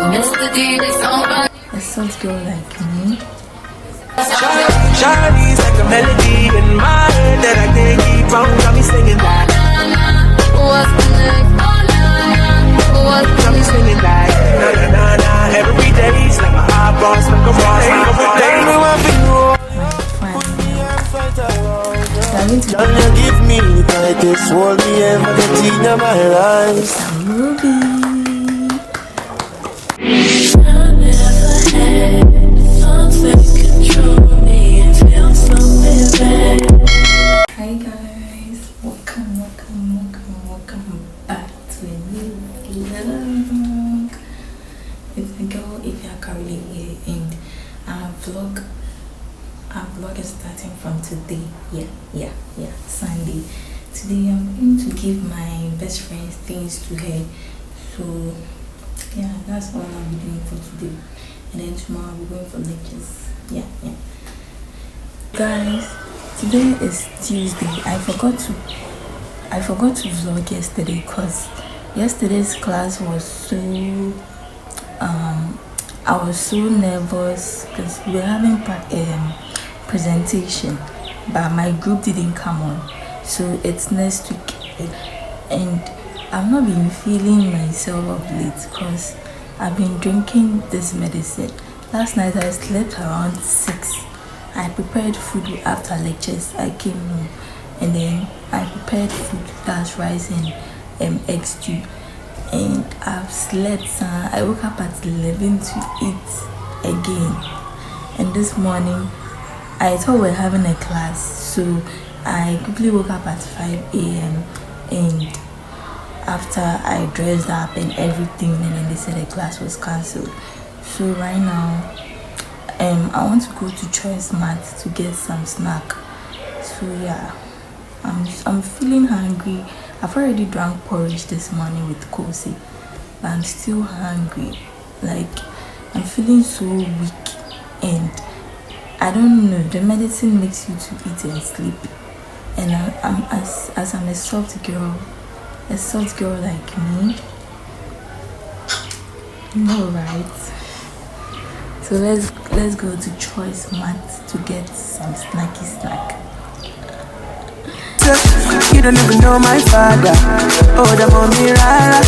A soft girl like me. Shawty's like a melody in my head that I can't keep on. Got me singing that. Got me singing that. Na na na na. Every day's like my eyeballs, like a boss. Tell me what for you. Can you give me the tightest hold me ever get in my life? Some movie. Hi guys, welcome back to a new vlog. It's the girl if you're currently here, and our vlog is starting from today. Yeah, Sunday. Today I'm going to give my best friend's things to her. So yeah, that's all I'll be doing for today. And then tomorrow I'll be going for lectures. Yeah. Guys, today is Tuesday. I forgot to vlog yesterday because yesterday's class was so I was so nervous because we were having presentation, but my group didn't come on, so it's next week. And I've not been feeling myself of late because I've been drinking this medicine. Last night I slept around 6. I prepared food after lectures. I came home and then I prepared food, that's rice and eggs too. And I've slept. I woke up at 11 to eat again. And this morning I thought we were having a class, so I quickly woke up at 5 a.m. and after I dressed up and everything, and then they said the class was cancelled. So right now I want to go to Choice Mart to get some snack. So yeah, I'm feeling hungry. I've already drank porridge this morning with Kosi, but I'm still hungry. Like, I'm feeling so weak, and I don't know, the medicine makes you to eat and sleep. And I'm as I'm a soft girl like me. No, right? So let's go to Choice Mart to get some snack. You don't even know my father. Oh, the mommy rara.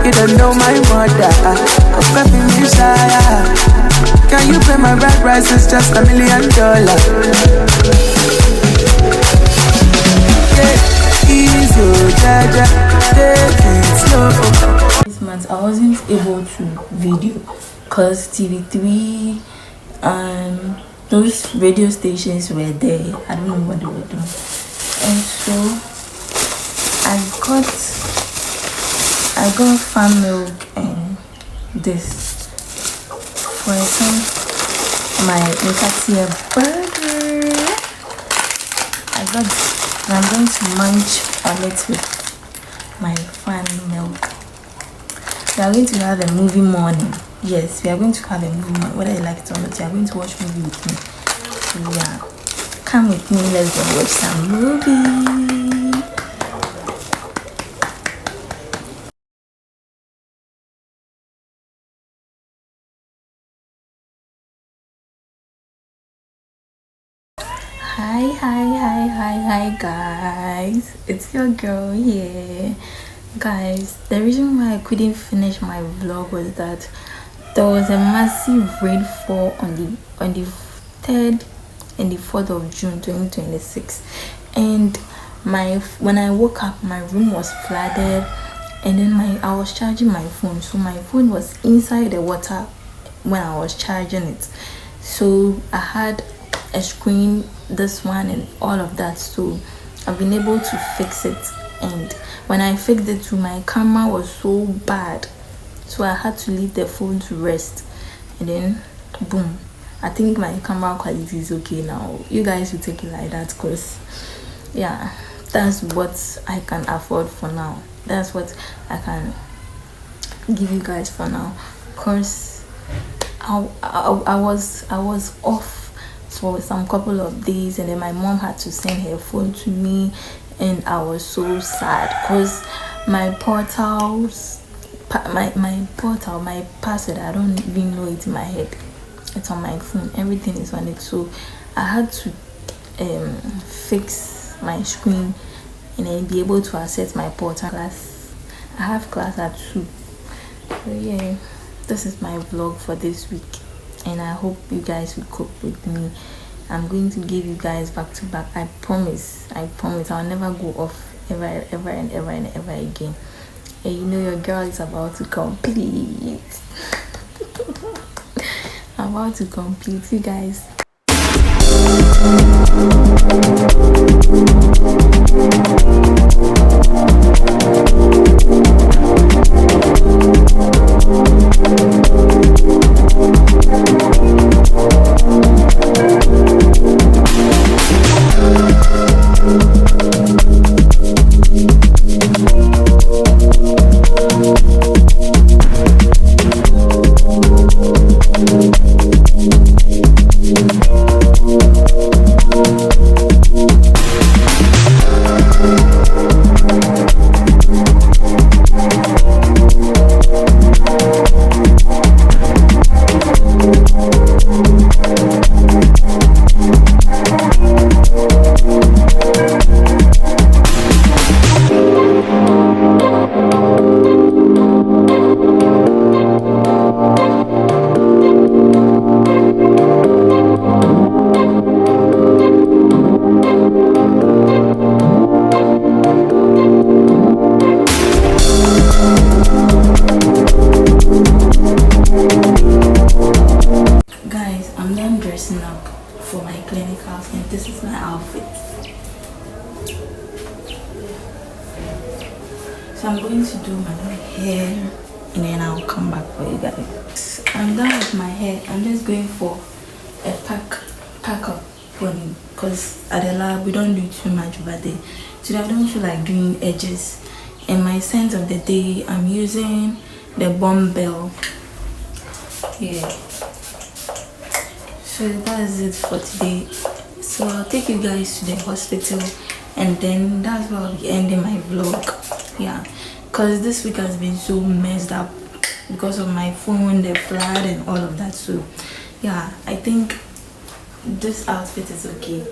You don't know my mother. Oh, baby Messiah. Can you pay my rent price? It's just $1 million. Yeah, easy, jaja, take it slow. This month I wasn't able to video because TV3 those radio stations were there. I don't know what they were doing. And so I got farm milk and this for my Nkatia burger. I got this, and I'm going to munch on it with my farm milk. We are going to have a movie morning. Yes, we are going to have a movie morning. Whether you like it or not, you are going to watch movie with me. So yeah, come with me, let's go watch some movie. Hi guys, it's your girl here. Guys, the reason why I couldn't finish my vlog was that there was a massive rainfall on the 3rd and the 4th of June 2026, and when I woke up, my room was flooded, and then I was charging my phone, so my phone was inside the water when I was charging it. So I had a screen, this one and all of that, so I've been able to fix it. And when I fixed it too, my camera was so bad, so I had to leave the phone to rest, and then boom, I think my camera quality is okay now. You guys will take it like that, because yeah, that's what I can afford for now. That's what I can give you guys for now, because I was off for some couple of days, and then my mom had to send her phone to me, and I was so sad because my portals my portal, my password, I don't even know it in my head. It's on my phone, everything is on it. So I had to fix my screen and then be able to access my portal class. I have class at 2. So yeah, this is my vlog for this week, and I hope you guys will cope with me. I'm going to give you guys back to back. I promise I'll never go off ever and ever again. And you know your girl is about to complete. I'm about to complete, you guys. Up for my clinicals, and this is my outfit. So I'm going to do my hair and then I'll come back for you guys. I'm done with my hair. I'm just going for a pack up pony because at the lab we don't do too much over there. Today I don't feel like doing edges. And my scent of the day, I'm using the Bombell. Yeah. So that's it for today. So I'll take you guys to the hospital, and then that's where I'll be ending my vlog. Yeah, because this week has been so messed up because of my phone, the flood and all of that. So yeah, I think this outfit is okay.